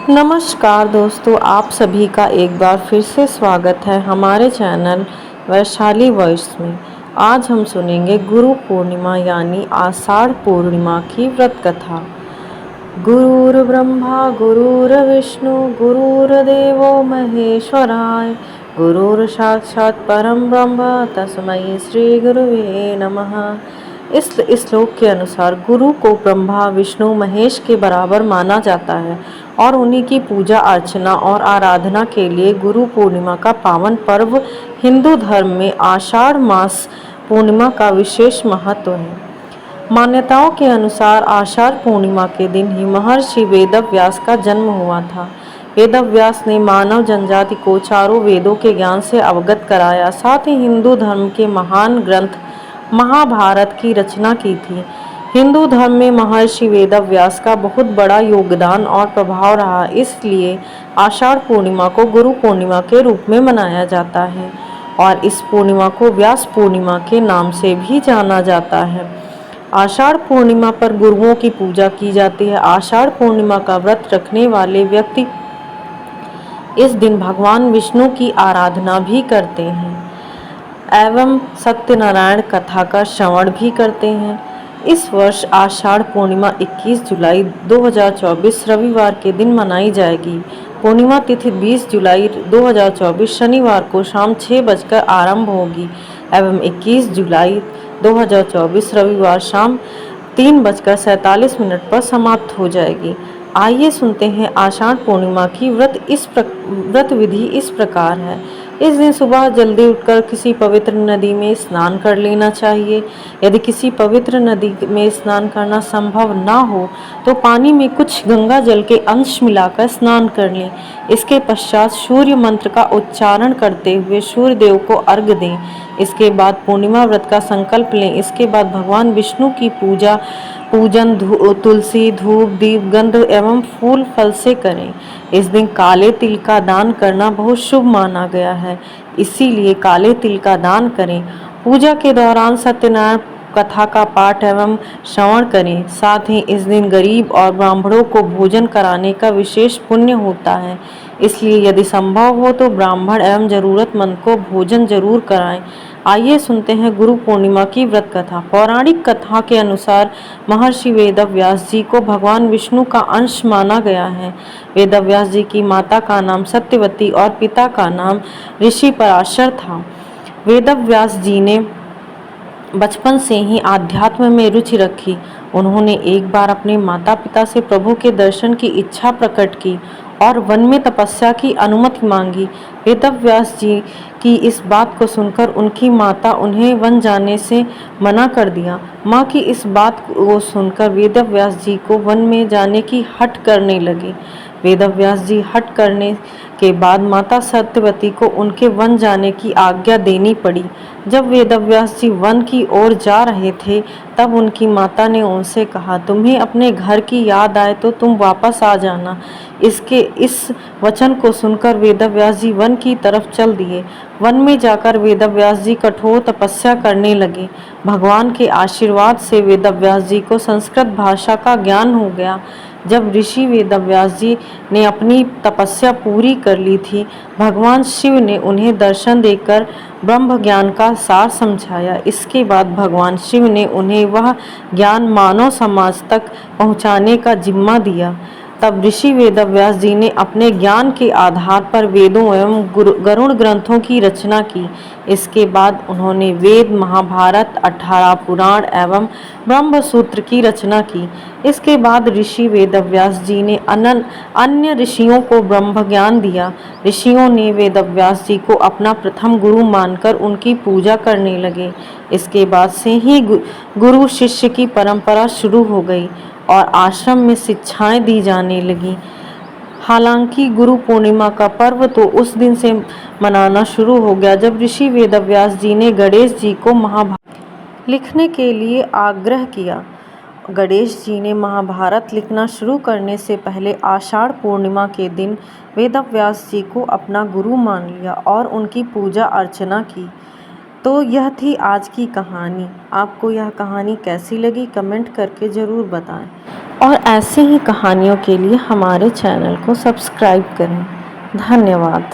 नमस्कार दोस्तों, आप सभी का एक बार फिर से स्वागत है हमारे चैनल वैशाली वॉइस में। आज हम सुनेंगे गुरु पूर्णिमा यानी आषाढ़ पूर्णिमा की व्रत कथा। गुरुर्ब्रह्मा गुरुर्विष्णु गुरुर्देवो महेश्वराय, गुरुर् साक्षात् परम ब्रह्म तस्मै श्री गुरुवे नमः। इस श्लोक के अनुसार गुरु को ब्रह्मा विष्णु महेश के बराबर माना जाता है और उन्हीं की पूजा अर्चना और आराधना के लिए गुरु पूर्णिमा का पावन पर्व हिंदू धर्म में आषाढ़ मास पूर्णिमा का विशेष महत्व है। मान्यताओं के अनुसार आषाढ़ पूर्णिमा के दिन ही महर्षि वेदव्यास का जन्म हुआ था। वेदव्यास ने मानव जनजाति को चारों वेदों के ज्ञान से अवगत कराया, साथ ही हिंदू धर्म के महान ग्रंथ महाभारत की रचना की थी। हिंदू धर्म में महर्षि वेदव्यास का बहुत बड़ा योगदान और प्रभाव रहा, इसलिए आषाढ़ पूर्णिमा को गुरु पूर्णिमा के रूप में मनाया जाता है और इस पूर्णिमा को व्यास पूर्णिमा के नाम से भी जाना जाता है। आषाढ़ पूर्णिमा पर गुरुओं की पूजा की जाती है। आषाढ़ पूर्णिमा का व्रत रखने वाले व्यक्ति इस दिन भगवान विष्णु की आराधना भी करते हैं एवं सत्यनारायण कथा का श्रवण भी करते हैं। इस वर्ष आषाढ़ पूर्णिमा 21 जुलाई 2024 रविवार के दिन मनाई जाएगी। पूर्णिमा तिथि 20 जुलाई 2024 शनिवार को शाम 6 बजकर आरंभ होगी एवं 21 जुलाई 2024 रविवार शाम 3:47 पर समाप्त हो जाएगी। आइए सुनते हैं आषाढ़ पूर्णिमा की व्रत विधि इस प्रकार है। इस दिन सुबह जल्दी उठकर किसी पवित्र नदी में स्नान कर लेना चाहिए। यदि किसी पवित्र नदी में स्नान करना संभव ना हो तो पानी में कुछ गंगा जल के अंश मिलाकर स्नान कर लें। इसके पश्चात सूर्य मंत्र का उच्चारण करते हुए सूर्य देव को अर्घ्य दें। इसके बाद पूर्णिमा व्रत का संकल्प लें। इसके बाद भगवान विष्णु की पूजन तुलसी धूप दीप गंध एवं फूल फल से करें। इस दिन काले तिल का दान करना बहुत शुभ माना गया है, इसीलिए काले तिल का दान करें। पूजा के दौरान सत्यनारायण कथा का पाठ एवं श्रवण करें। साथ ही इस दिन गरीब और ब्राह्मणों को भोजन कराने का विशेष पुण्य होता है, इसलिए यदि संभव हो तो ब्राह्मण एवं जरूरतमंद को भोजन जरूर कराएं। आइए सुनते हैं गुरु पूर्णिमा की व्रत कथा। पौराणिक कथा के अनुसार महर्षि वेदव्यास जी को भगवान विष्णु का अंश माना गया है। वेदव्यास जी की माता का नाम सत्यवती और पिता का नाम ऋषि पराशर था। वेदव्यास जी ने बचपन से ही आध्यात्म में रुचि रखी। उन्होंने एक बार अपने माता पिता से प्रभु के दर्शन की इच्छा प्रकट की और वन में तपस्या की अनुमति मांगी। वेदव्यास जी की इस बात को सुनकर उनकी माता उन्हें वन जाने से मना कर दिया। माँ की इस बात को सुनकर वेदव्यास जी को वन में जाने की हठ करने लगे। वेदव्यास जी हठ करने के बाद माता सत्यवती को उनके वन जाने की आज्ञा देनी पड़ी। जब वेदव्यास जी वन की ओर जा रहे थे तब उनकी माता ने उनसे कहा, तुम्हें अपने घर की याद आए तो तुम वापस आ जाना। इस वचन को सुनकर वेदव्यास जी वन की तरफ चल दिए। वन में जाकर वेदव्यास जी कठोर तपस्या करने लगे। भगवान के आशीर्वाद से वेदव्यास जी को संस्कृत भाषा का ज्ञान हो गया। जब ऋषि वेदव्यास जी ने अपनी तपस्या पूरी कर ली थी, भगवान शिव ने उन्हें दर्शन देकर ब्रह्म ज्ञान का सार समझाया। इसके बाद भगवान शिव ने उन्हें वह ज्ञान मानव समाज तक पहुंचाने का जिम्मा दिया। तब ऋषि वेदव्यास जी ने अपने ज्ञान के आधार पर वेदों एवं गरुड़ ग्रंथों की रचना की। इसके बाद उन्होंने वेद महाभारत 18 पुराण एवं ब्रह्म सूत्र की रचना की। इसके बाद ऋषि वेदव्यास जी ने अन्य ऋषियों को ब्रह्म ज्ञान दिया। ऋषियों ने वेदव्यास जी को अपना प्रथम गुरु मानकर उनकी पूजा करने लगे। इसके बाद से ही गुरु शिष्य की परंपरा शुरू हो गई और आश्रम में शिक्षाएं दी जाने लगी। हालांकि गुरु पूर्णिमा का पर्व तो उस दिन से मनाना शुरू हो गया जब ऋषि वेदव्यास जी ने गणेश जी को महाभारत लिखने के लिए आग्रह किया। गणेश जी ने महाभारत लिखना शुरू करने से पहले आषाढ़ पूर्णिमा के दिन वेदव्यास जी को अपना गुरु मान लिया और उनकी पूजा अर्चना की। तो यह थी आज की कहानी। आपको यह कहानी कैसी लगी कमेंट करके ज़रूर बताएं। और ऐसे ही कहानियों के लिए हमारे चैनल को सब्सक्राइब करें। धन्यवाद।